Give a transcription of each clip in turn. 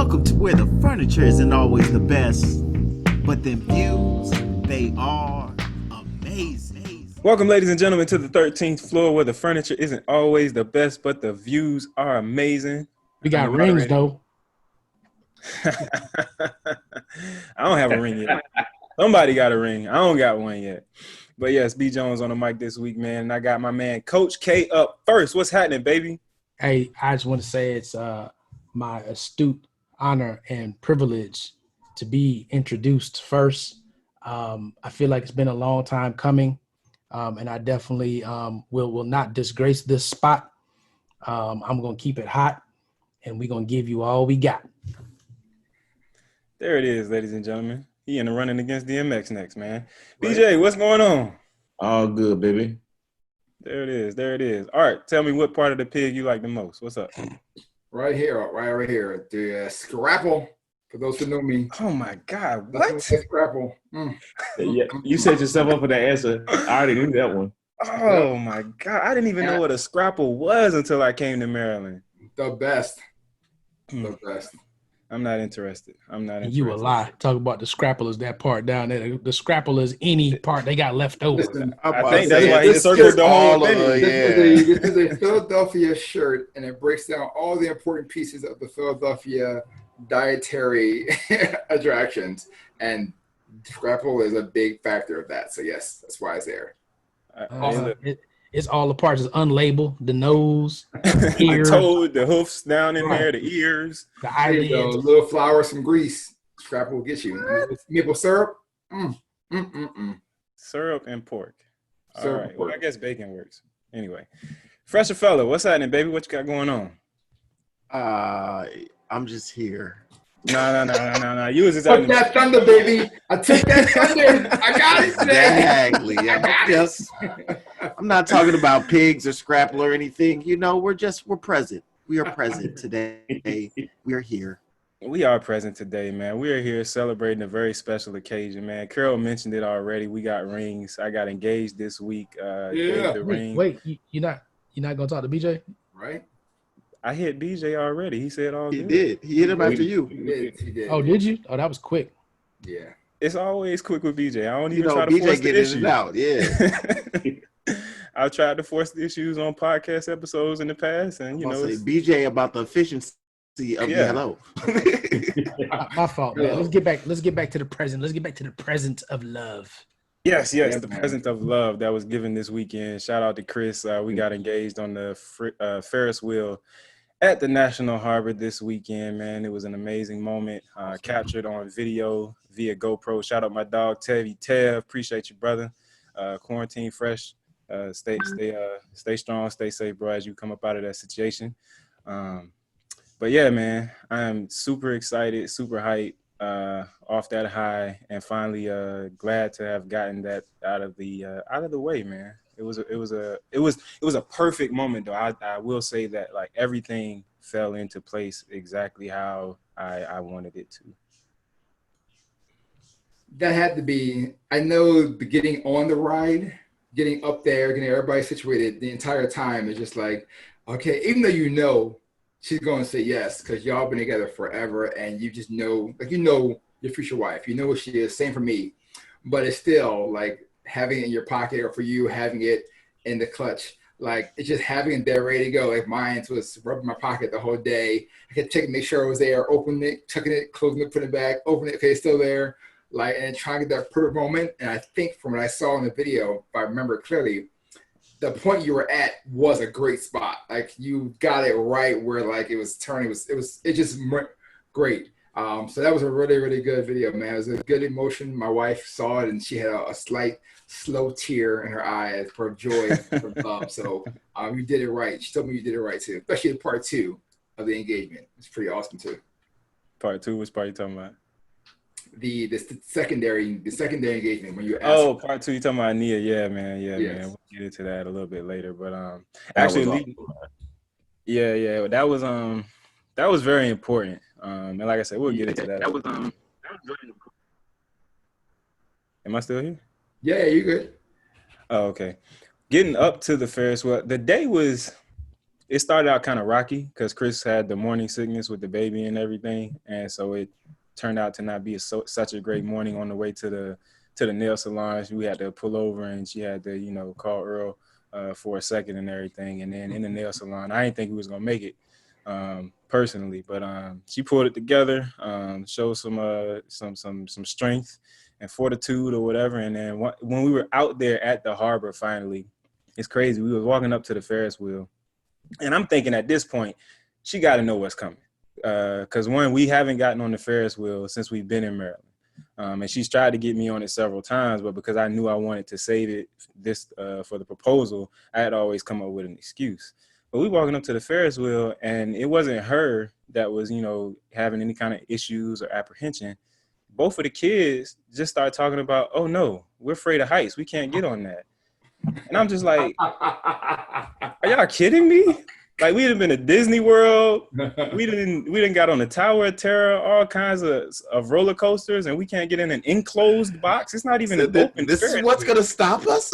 Welcome to where the furniture isn't always the best, but them views, they are amazing. Welcome, ladies and gentlemen, to the 13th floor where the furniture isn't always the best, but the views are amazing. We got rings, though. I don't have a ring yet. Somebody got a ring. I don't got one yet. But yes, B. Jones on the mic this week, man. And I got my man, Coach K, up first. What's happening, baby? Hey, I just want to say it's my astute honor and privilege to be introduced first. I feel like it's been a long time coming, and I definitely will not disgrace this spot. I'm going to keep it hot, and we're going to give you all we got. There it is, ladies and gentlemen. He in the running against DMX next, man. Right. BJ, what's going on? All good, baby. There it is. There it is. All right, tell me what part of the pig you like the most. What's up? Right here, right here. The scrapple, for those who know me. Oh, my God. What? Scrapple. Yeah, you set yourself up for that answer. I already knew that one. Oh, my God. I didn't even know what a scrapple was until I came to Maryland. The best. The best. I'm not interested. You a lie. Talk about the scrapple is that part down there. The scrapple is any part they got left over. Listen, I think that's why he circled the whole thing. This is a Philadelphia shirt, and it breaks down all the important pieces of the Philadelphia dietary attractions. And scrapple is a big factor of that. So, yes, that's why it's there. It's all the parts. It's unlabeled. The nose, ears, the toe, the hoofs down in there, the ears, the eyelids, a little flour, some grease. Scrapple will get you. Maple syrup. Syrup and pork. All right. Well, I guess bacon works. Anyway, Fresher fella, what's happening, baby? What you got going on? I'm just here. No. You was just took that thunder, baby. I took that thunder. I got it today. Exactly. I'm not talking about pigs or scrapple or anything. You know, we're present. We are present today. We are here. We are present today, man. We are here celebrating a very special occasion, man. Carol mentioned it already. We got rings. I got engaged this week. Wait, you're not gonna talk to BJ? Right. I hit BJ already. He said all good. He did. He hit him after you. He did. Oh, did you? Oh, that was quick. Yeah. It's always quick with BJ. I don't even try to BJ force the issues. It out. Yeah. I've tried to force the issues on podcast episodes in the past, and BJ about the efficiency of the hello. My fault, man. Let's get back to the present. Let's get back to the present of love. Yes, the present of love that was given this weekend. Shout out to Chris. We got engaged on the Ferris wheel at the National Harbor this weekend, man. It was an amazing moment, captured on video via GoPro. Shout out my dog, Tev. Appreciate you, brother. Quarantine fresh. Stay strong, stay safe, bro, as you come up out of that situation. But yeah, man, I'm super excited, super hyped, off that high, and finally glad to have gotten that out of the way, man. It was a perfect moment, though. I will say that, like, everything fell into place exactly how I wanted it to. That had to be. I know the getting on the ride, getting up there, getting everybody situated the entire time is just like, okay, even though she's going to say yes because y'all been together forever and you just know, like, your future wife, you know what she is. Same for me, but it's still like having it in your pocket, or for you having it in the clutch. Like, it's just having it there ready to go. Like, mine was rubbing my pocket the whole day. I could check, make sure it was there, open it, tucking it, closing it, putting it back, open it, okay, it's still there. Like, and trying to get that perfect moment. And I think from what I saw in the video, if I remember clearly, the point you were at was a great spot. Like, you got it right where, like, it was turning. It just great. So that was a really, really good video, man. It was a good emotion. My wife saw it and she had a slight slow tear in her eye for joy from love. So you did it right. She told me you did it right too, especially the part 2 of the engagement. It's pretty awesome too. Part 2, which part are you talking about? The secondary engagement when you ask. Part 2, you talking about Nia? Yeah, man. Yeah, yes. Man. We'll get into that a little bit later, but actually, that was very important. And like I said, we'll get into that. That was very important. Am I still here? Yeah, you're good. Oh, okay. Getting up to the Ferris wheel, the day was it started out kind of rocky because Chris had the morning sickness with the baby and everything, and so it turned out to not be such a great morning on the way to the nail salon. We had to pull over, and she had to, you know, call Earl for a second and everything. And then in the nail salon, I didn't think we was gonna make it personally, but she pulled it together, showed some strength and fortitude or whatever. And then when we were out there at the harbor, finally, it's crazy. We was walking up to the Ferris wheel, and I'm thinking at this point, she got to know what's coming. Because we haven't gotten on the Ferris wheel since we've been in Maryland. And she's tried to get me on it several times, but because I knew I wanted to save it for the proposal, I had always come up with an excuse. But we walking up to the Ferris wheel, and it wasn't her that was, you know, having any kind of issues or apprehension. Both of the kids just started talking about, oh no, we're afraid of heights. We can't get on that. And I'm just like, are y'all kidding me? Like, we'd have been to Disney World. We didn't got on the Tower of Terror, all kinds of roller coasters, and we can't get in an enclosed box. It's not even an open. This is what's gonna stop us,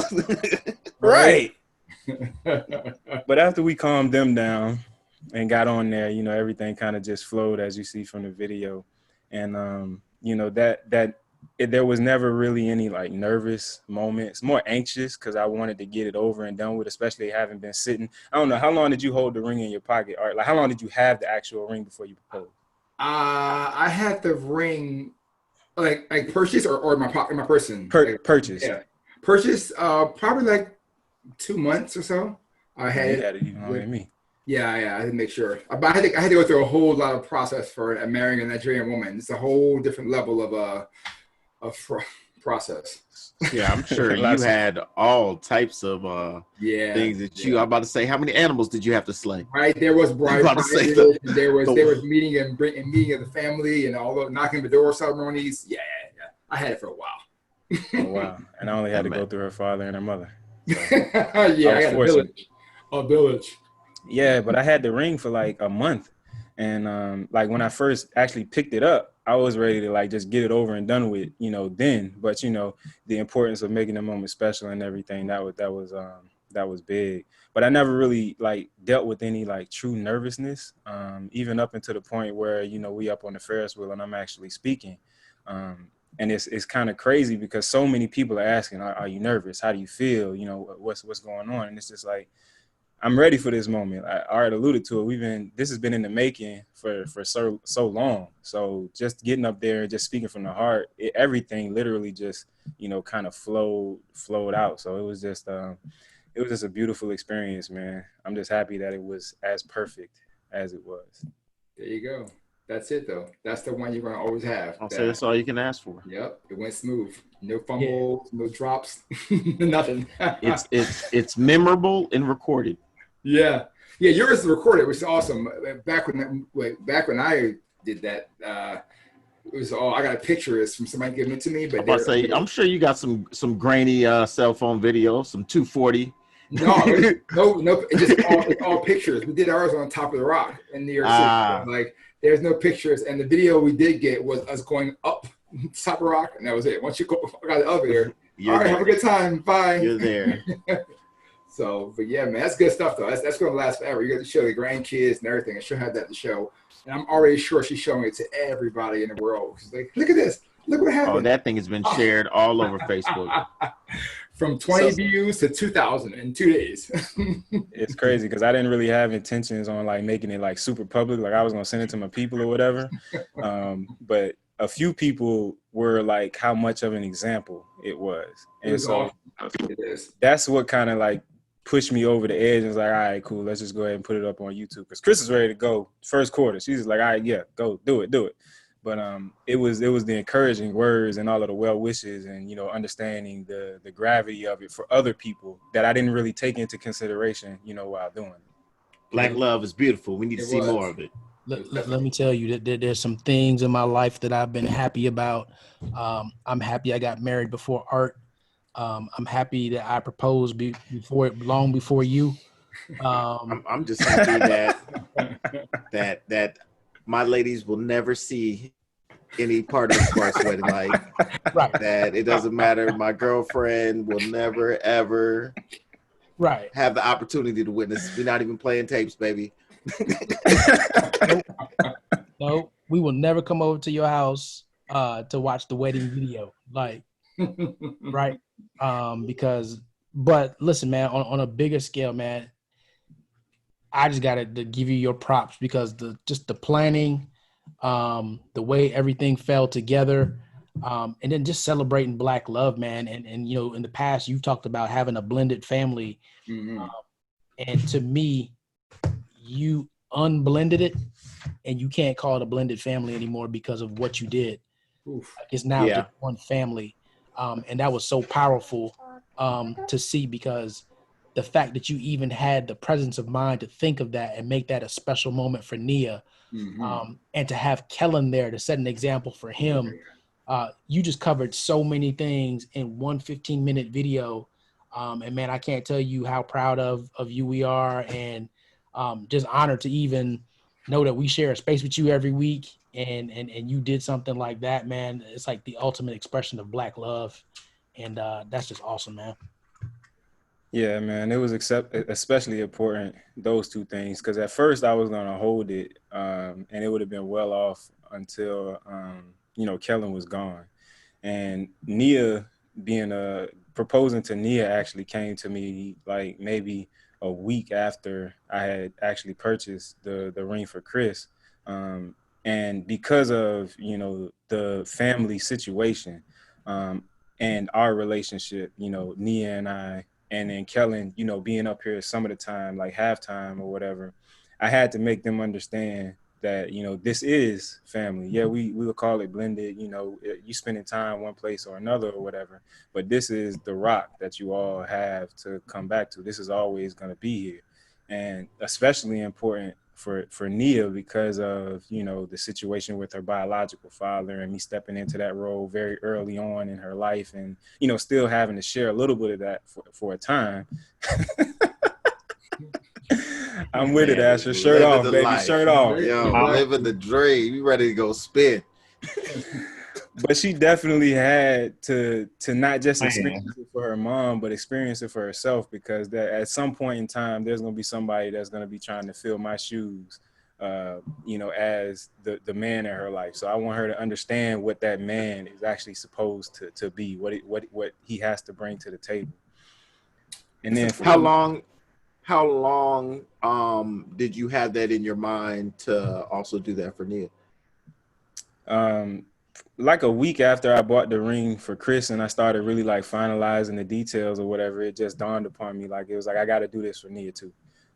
right? But after we calmed them down and got on there, you know, everything kind of just flowed, as you see from the video, and you know, there was never really any like nervous moments, more anxious because I wanted to get it over and done with, especially having been sitting. I don't know, how long did you hold the ring in your pocket? Or like, how long did you have the actual ring before you proposed? I had the ring like purchase or in my pocket, my person. Purchase. Yeah. Purchase probably like 2 months or so. I had you had it even longer than me. Yeah, I had to make sure. But I had to go through a whole lot of process for marrying a Nigerian woman. It's a whole different level of process. Yeah, I'm sure you had all types of things that I'm about to say. How many animals did you have to slay? Right, there was bride prices, there was meeting of the family and all the knocking the door ceremonies. Yeah. I had it for a while. Oh wow! And I only had to go through her father and her mother. So yeah, I had a village. Yeah, but I had the ring for like a month, and like when I first actually picked it up, I was ready to like just get it over and done with, you know, then. But you know, the importance of making the moment special and everything, that was big. But I never really like dealt with any like true nervousness, even up until the point where, you know, we up on the Ferris wheel and I'm actually speaking. And it's kind of crazy because so many people are asking, are you nervous? How do you feel? You know, what's going on? And it's just like, I'm ready for this moment. I already alluded to it. This has been in the making for so long. So just getting up there and just speaking from the heart, everything literally just, you know, kind of flowed out. So it was just a beautiful experience, man. I'm just happy that it was as perfect as it was. There you go. That's it though. That's the one you're gonna always have. I'll say that's all you can ask for. Yep, it went smooth. No fumbles, no drops, nothing. It's memorable and recorded. Yeah, yours is recorded, which is awesome. Back when I did that, it was all I got a picture. It's from somebody giving it to me. But I'm sure you got some grainy cell phone video, some 240. No, it's all pictures. We did ours on top of the rock in New York City. Like, there's no pictures, and the video we did get was us going up top of the rock, and that was it. Once you got the elevator, all right, have a good time. Bye. You're there. So, but yeah, man, that's good stuff though. That's going to last forever. You got to show the grandkids and everything, and she'll have that to show. And I'm already sure she's showing it to everybody in the world. She's like, look at this. Look what happened. Oh, that thing has been shared all over Facebook. From 20 views to 2,000 in 2 days. It's crazy because I didn't really have intentions on like making it like super public. Like I was going to send it to my people or whatever. But a few people were like how much of an example it was. And so that's what kind of like pushed me over the edge and was like, all right, cool, let's just go ahead and put it up on YouTube. Because Chris is ready to go first quarter. She's like, all right, yeah, go do it. But it was the encouraging words and all of the well wishes and, you know, understanding the gravity of it for other people that I didn't really take into consideration, you know, while doing it. Black love is beautiful. We need to see more of it. Let me tell you that there's some things in my life that I've been happy about. I'm happy I got married before Art. I'm happy that I proposed long before you. I'm just happy that my ladies will never see any part of the Sparks wedding. Like, right. That it doesn't matter. My girlfriend will never, ever Right. have the opportunity to witness. We're not even playing tapes, baby. No, we will never come over to your house to watch the wedding video. Like, right? Because, but listen, man, on a bigger scale, man, I just gotta to give you your props because the planning, the way everything fell together, and then just celebrating Black love, man. And you know, in the past, you've talked about having a blended family, Mhm. and to me, you unblended it, and you can't call it a blended family anymore because of what you did. Oof. Like it's now Yeah. just one family, and that was so powerful to see because the fact that you even had the presence of mind to think of that and make that a special moment for Nia, Mhm. and to have Kellen there to set an example for him. You just covered so many things in one 15-minute video, and man, I can't tell you how proud of you we are, and just honored to even know that we share a space with you every week, and you did something like that, man. It's like the ultimate expression of Black love, and that's just awesome, man. Yeah, man, it was especially important, those two things, because at first I was going to hold it, and it would have been well off until, you know, Kellen was gone. And Nia proposing to Nia actually came to me like maybe a week after I had actually purchased the ring for Chris. And because of, you know, the family situation, and our relationship, you know, Nia and I, and then Kellen, you know, being up here some of the time, like halftime or whatever, I had to make them understand that, you know, this is family. Yeah, we will call it blended, you know, you spending time one place or another or whatever, but this is the rock that you all have to come back to. This is always going to be here. And especially important for Nia because of, you know, the situation with her biological father and me stepping into that role very early on in her life and, you know, still having to share a little bit of that for a time. I'm with it, Man, Asher. Shirt living off, the baby. life. Shirt off. Yo, living the dream. You ready to go spin? But she definitely had to not just Man. experience it for her mom, but experience it for herself because that at some point in time, there's going to be somebody that's going to be trying to fill my shoes, you know, as the man in her life. So I want her to understand what that man is actually supposed to be, what he has to bring to the table. And then How long did you have that in your mind to also do that for Nia? Like a week after I bought the ring for Chris and I started really like finalizing the details or whatever, it just dawned upon me like it was like I got to do this for Nia too.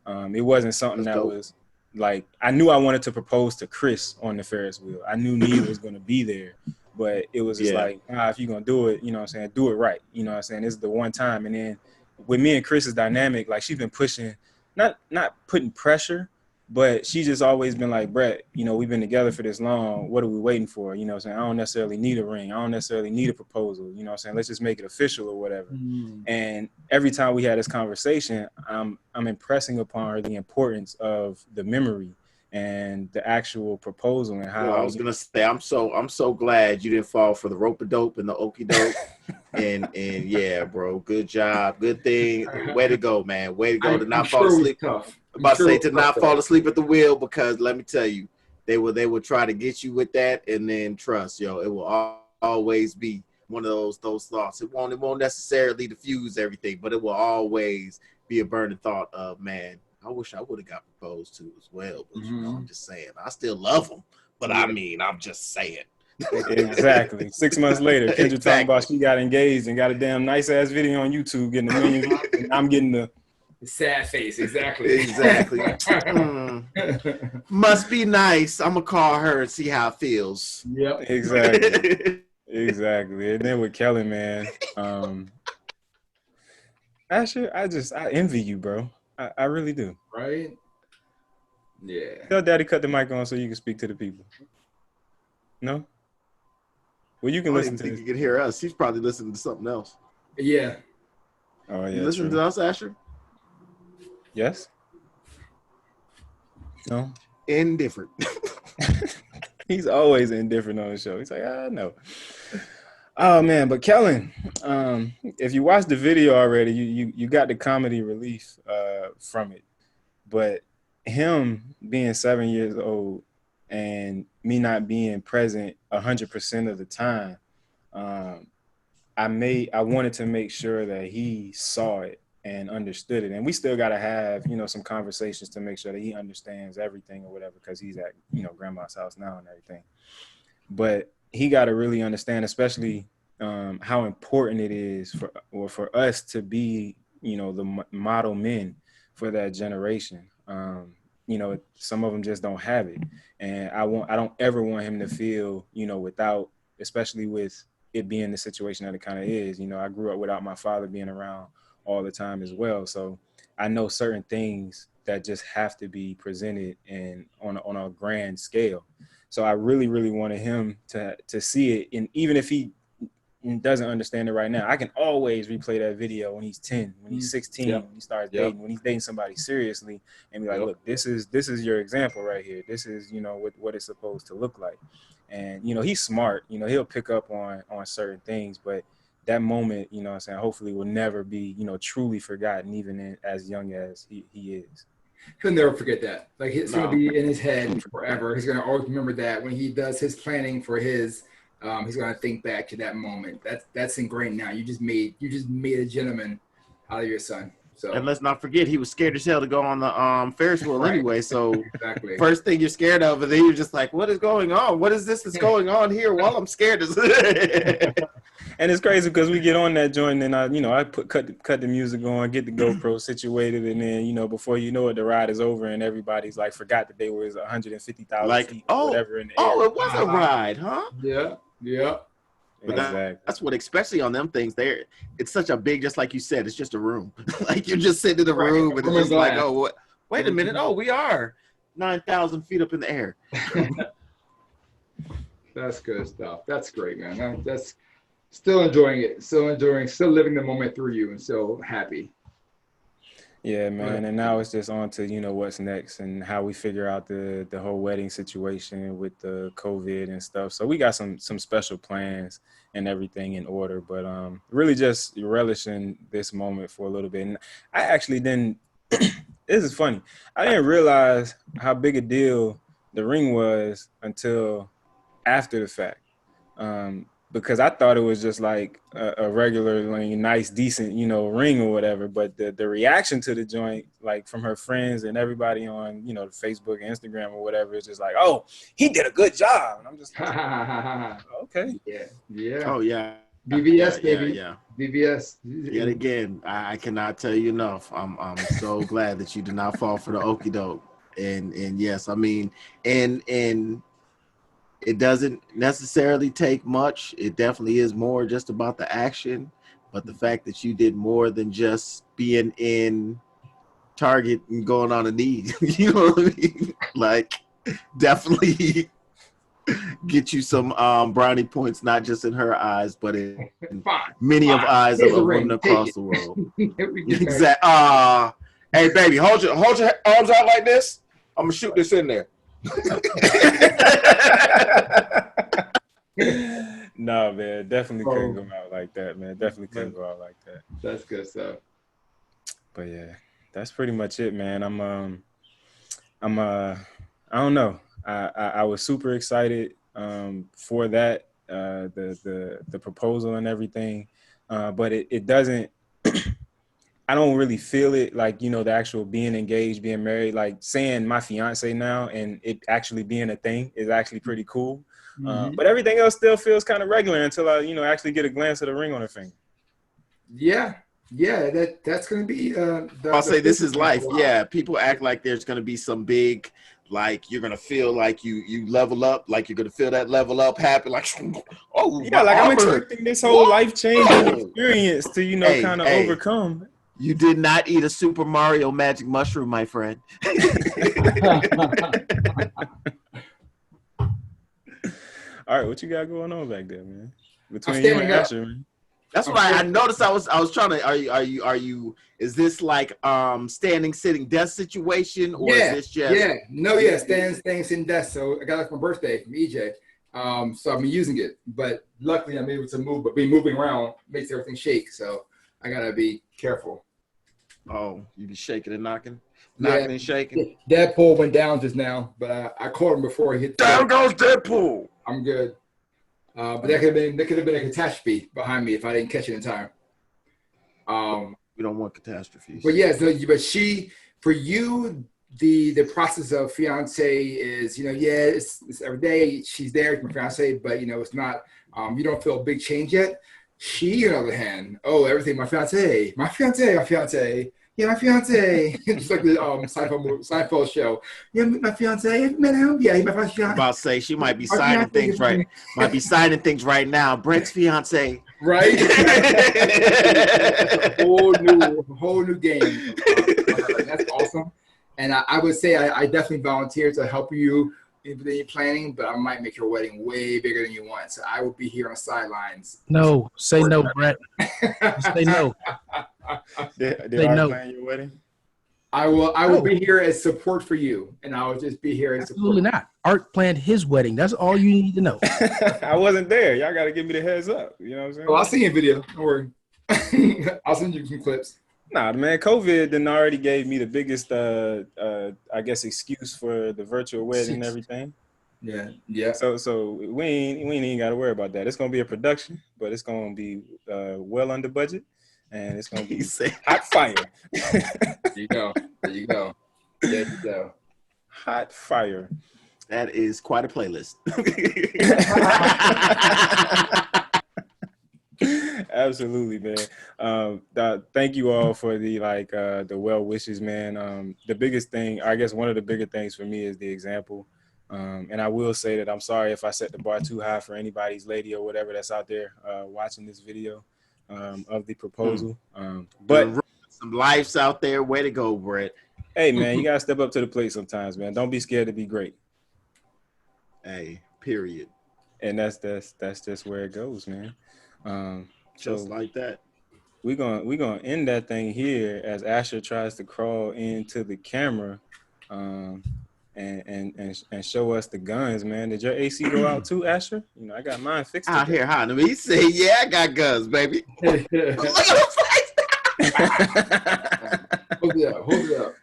It wasn't something That's that dope. was like I knew I wanted to propose to Chris on the Ferris wheel. I knew Nia was going to be there, but it was just Yeah. like, if you're going to do it, you know what I'm saying, do it right. You know what I'm saying? This is the one time. And then with me and Chris's dynamic, like she's been pushing, not putting pressure, but she's just always been like, Brett, you know, we've been together for this long. What are we waiting for? You know what I'm saying? I don't necessarily need a ring. I don't necessarily need a proposal. You know what I'm saying? Let's just make it official or whatever. And every time we had this conversation, I'm impressing upon her the importance of the memory and the actual proposal and how Well, I was gonna say I'm so glad you didn't fall for the rope-a-dope and the okey-doke. and yeah, bro, good job, good thing, way to go, man, way to go to not fall asleep. Tough. I'm about to say to not fall asleep at the wheel because let me tell you, they will try to get you with that, and then trust, yo, it will always be one of those thoughts. It won't necessarily diffuse everything, but it will always be a burning thought of, man, I wish I would have got proposed to as well. But you know, I'm just saying, I still love them, but I mean, I'm just saying. Exactly. 6 months later, Kendra talking about she got engaged and got a damn nice ass video on YouTube getting 1 million views, and I'm getting the sad face. Exactly. Must be nice. I'm gonna call her and see how it feels. Yep. Exactly. Exactly. And then with Kelly, man, Asher, I envy you, bro. I really do. Right? Yeah. Tell Daddy cut the mic on so you can speak to the people. No? Well, you can I don't listen even to think this. you can hear us. He's probably listening to something else. Yeah. Oh, yeah. You listen True. to us, Asher? Yes? No? Indifferent. He's always indifferent on the show. He's like, no. Oh man, but Kellen, if you watched the video already, you got the comedy relief from it. But him being 7 years old and me not being present 100% of the time, um, I wanted to make sure that he saw it and understood it. And we still got to have, some conversations to make sure that he understands everything or whatever, because he's at, grandma's house now and everything. But he got to really understand, especially how important it is for us to be, the model men for that generation. Some of them just don't have it. And I don't ever want him to feel, without, especially with it being the situation that it kind of is. I grew up without my father being around all the time as well. So I know certain things that just have to be presented and on a grand scale. So I really, really wanted him to see it. And even if he doesn't understand it right now, I can always replay that video when he's 10, when he's 16, when he starts dating, when he's dating somebody seriously, and be like, look, this is your example right here. This is, what it's supposed to look like. And, he's smart, he'll pick up on certain things, but that moment, I'm saying, hopefully will never be, truly forgotten, even as young as he is. He'll never forget that. Like, it's going to be in his head forever. He's going to always remember that when he does his planning for his, he's going to think back to that moment. That's ingrained now. You just made a gentleman out of your son. So, and let's not forget, he was scared as hell to go on the Ferris wheel anyway. So exactly. First thing you're scared of, and then you're just like, what is going on? What is this that's going on here while I'm scared? And it's crazy because we get on that joint and I cut the music on, get the GoPro situated, and then, before you know it, the ride is over and everybody's like forgot that they were 150,000 feet or whatever in the air. It was a ride, huh? Yeah. But exactly. That's what, especially on them things, it's such a big, just like you said, it's just a room. Like you're just sitting in the room and it's just like, wait a minute. Oh, we are 9,000 feet up in the air. That's good stuff. That's great, man. That's still enjoying it. Still living the moment through you, and so happy. Yeah, man. And now it's just on to, what's next and how we figure out the whole wedding situation with the COVID and stuff. So we got some special plans and everything in order, but really just relishing this moment for a little bit. And I actually didn't, this is funny. I didn't realize how big a deal the ring was until after the fact. Because I thought it was just like a regular, like, nice, decent, ring or whatever. But the reaction to the joint, like from her friends and everybody on, Facebook and Instagram or whatever, is just like, oh, he did a good job. And I'm just like, okay. Yeah. Oh, yeah. BBS, baby. Yeah. BBS. Yet again, I cannot tell you enough. I'm so glad that you did not fall for the okie doke. And yes, I mean, and it doesn't necessarily take much. It definitely is more just about the action. But the fact that you did more than just being in Target and going on a knee, you know what I mean? Like, definitely get you some brownie points, not just in her eyes, but in many of eyes of women across the world. Exactly. Hey, baby, hold your arms out like this. I'm going to shoot this in there. No, man, definitely couldn't go out like that, man. Definitely couldn't go out like that. That's good stuff. But yeah, that's pretty much it, man. I don't know. I was super excited for that, the proposal and everything, but it doesn't. I don't really feel it like, the actual being engaged, being married, like saying my fiance now and it actually being a thing is actually pretty cool. Mm-hmm. But everything else still feels kind of regular until I, actually get a glance at the ring on her finger. Yeah, that's going to be. I'll say this is life. Yeah, people act like there's going to be some big, like you're going to feel like you level up, like you're going to feel that level up happen. Like, oh, yeah, like I'm expecting this whole life-changing experience to, kind of overcome. You did not eat a Super Mario magic mushroom, my friend. All right, what you got going on back there, man? Between you and Asher, man. That's what I noticed. I was trying to. Are you? Is this like standing, sitting, desk situation, or is this just? Standing, sitting, desk. So I got it for my birthday from EJ. So I've been using it, but luckily I'm able to move. But being moving around makes everything shake, so I gotta be careful. Oh, you be shaking and knocking, Yeah. knocking and shaking. Deadpool went down just now, but I caught him before he hit. Down goes Deadpool. I'm good. But that could have been a catastrophe behind me if I didn't catch it in time. We don't want catastrophes. But yeah, for you, the process of fiance is, it's every day she's there, my fiance, but it's not, you don't feel a big change yet. She, on the other hand, everything, my fiance, yeah, my fiance, just like the Seinfeld show. Yeah, my fiance, met him. Yeah, my fiance. About to say she might be signing things right. Might be signing things right now. Brent's fiance. Right. That's a whole new game. That's awesome. And I would say I definitely volunteer to help you with any planning, but I might make your wedding way bigger than you want. So I will be here on the sidelines. No, say no, Brett. Say no. Did Say I no. plan your wedding? I will be here as support for you, and I will just be here as Absolutely support. not. Art planned his wedding. That's all you need to know. I wasn't there. Y'all got to give me the heads up. You know what I'm saying? Oh, I'll see you in video. Don't worry. I'll send you some clips. Nah, man, COVID then already gave me the biggest, I guess, excuse for the virtual wedding and everything. Yeah. So we ain't even got to worry about that. It's gonna be a production, but it's gonna be well under budget, and it's gonna be hot fire. There you go. There you go. Hot fire. That is quite a playlist. Absolutely, man. Thank you all for the well wishes, man. The biggest thing, I guess, one of the bigger things for me is the example. And I will say that I'm sorry if I set the bar too high for anybody's lady or whatever that's out there watching this video of the proposal. But some lives out there. Way to go, Brett. Hey, man, you gotta step up to the plate sometimes, man. Don't be scared to be great. Hey, period. And that's just where it goes, man. Just like that. We're gonna end that thing here as Asher tries to crawl into the camera and show us the guns, man. Did your AC go out too, Asher? I got mine fixed out here. Let me say, yeah, I got guns, baby. Look at Hold it up.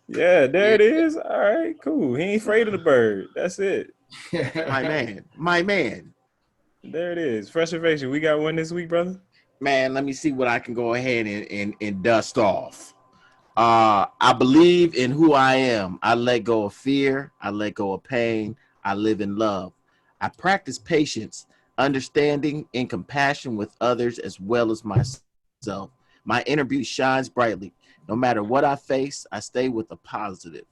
Yeah, there it is. All right, cool. He ain't afraid of the bird. That's it. My man. There it is. Fresh Invasion. We got one this week, brother. Man, let me see what I can go ahead and dust off. I believe in who I am. I let go of fear. I let go of pain. I live in love. I practice patience, understanding, and compassion with others as well as myself. My inner beauty shines brightly. No matter what I face, I stay with the positive.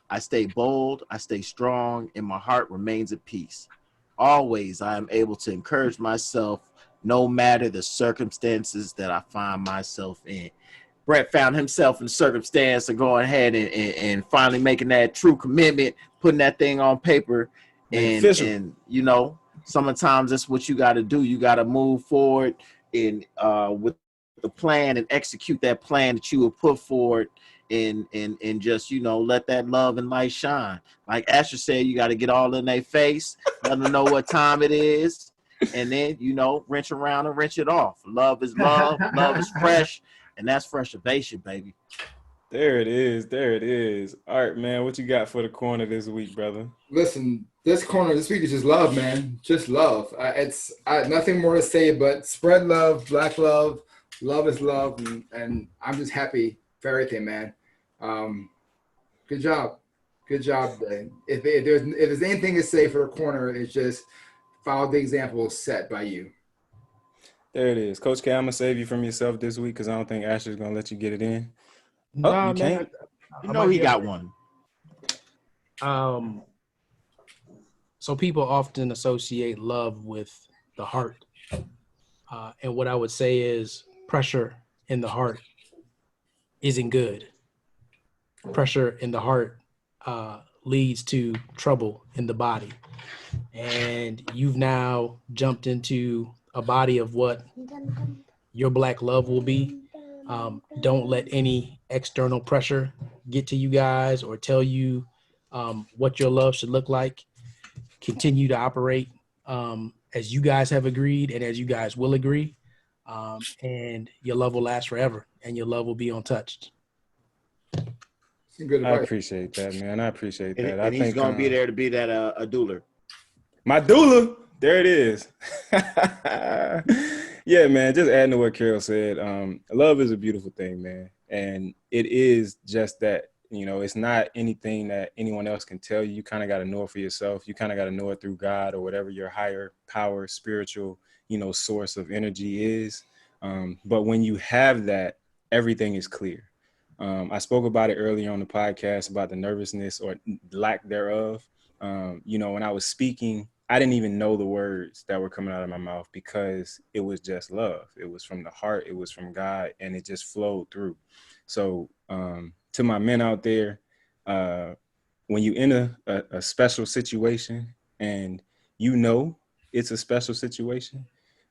I stay bold. I stay strong, and my heart remains at peace. Always, I am able to encourage myself no matter the circumstances that I find myself in. Brett found himself in the circumstance of going ahead and finally making that true commitment, putting that thing on paper. And sometimes that's what you got to do. You got to move forward with the plan and execute that plan that you have put forward and just, let that love and light shine. Like Asher said, you got to get all in their face, let them know what time it is, and then, wrench around and wrench it off. Love is love. Love is fresh. And that's Fresh Invasion, baby. There it is. All right, man. What you got for the corner this week, brother? Listen, this corner this week is just love, man. Just love. I have nothing more to say but spread love, black love. Love is love, and I'm just happy for everything, man. Good job today. If there's anything to say for the corner, it's just follow the example set by you. There it is. Coach K, I'm going to save you from yourself this week because I don't think Asher's going to let you get it in. Nah, you man, can't? He got one. So people often associate love with the heart. And what I would say is pressure in the heart isn't good. Pressure in the heart leads to trouble in the body. And you've now jumped into a body of what your black love will be. Don't let any external pressure get to you guys or tell you what your love should look like. Continue to operate as you guys have agreed and as you guys will agree. And your love will last forever and your love will be untouched. Some good I advice. appreciate that, man. I appreciate that. And I he's think gonna be there to be that a doula. my doula, there it is. Yeah, man, just adding to what Carol said. Love is a beautiful thing, man. And it is just that, you know, it's not anything that anyone else can tell you. You kind of got to know it for yourself. You kind of got to know it through God or whatever your higher power, spiritual, you know, source of energy is. But when you have that, everything is clear. I spoke about it earlier on the podcast about the nervousness or lack thereof. You know, when I was speaking, I didn't even know the words that were coming out of my mouth because it was just love. It was from the heart. It was from God, and it just flowed through. So to my men out there, when you in a special situation and you know it's a special situation,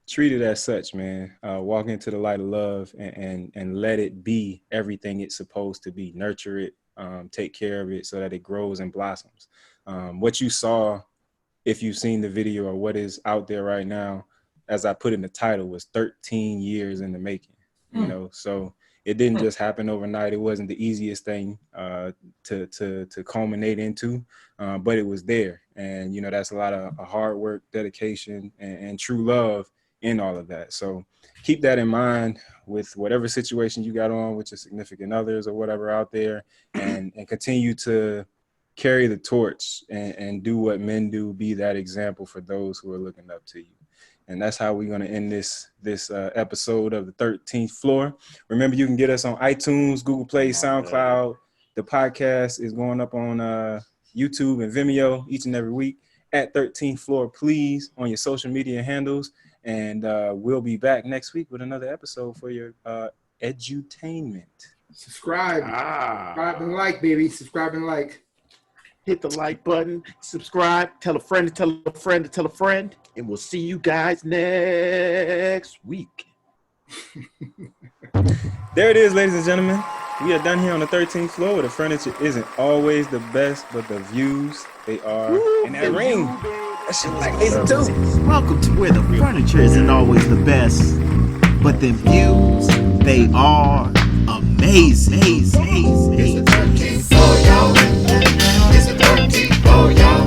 treat it as such, man. Walk into the light of love and let it be everything it's supposed to be. Nurture it, take care of it so that it grows and blossoms. What you saw, if you've seen the video or what is out there right now, as I put in the title, was 13 years in the making, you know? So it didn't just happen overnight. It wasn't the easiest thing to culminate into, but it was there. And, you know, that's a lot of hard work, dedication, and true love in all of that. So keep that in mind with whatever situation you got on with your significant others or whatever out there, and continue to carry the torch and do what men do. Be that example for those who are looking up to you. And that's how we're going to end this episode of the 13th Floor. Remember, you can get us on iTunes, Google Play, SoundCloud. The podcast is going up on YouTube and Vimeo each and every week at 13th Floor, please, on your social media handles. And we'll be back next week with another episode for your edutainment. Subscribe. Subscribe and like, baby. Subscribe and like. Hit the like button, subscribe, tell a friend to tell a friend to tell a friend, and we'll see you guys next week. There it is, ladies and gentlemen. We are done here on the 13th floor where the furniture isn't always the best, but the views, they are. Woo, and that ring, that shit like amazing. Welcome to where the furniture isn't always the best, but the views, they are amazing. It's a 13th floor, y'all. It's a 13th floor, y'all.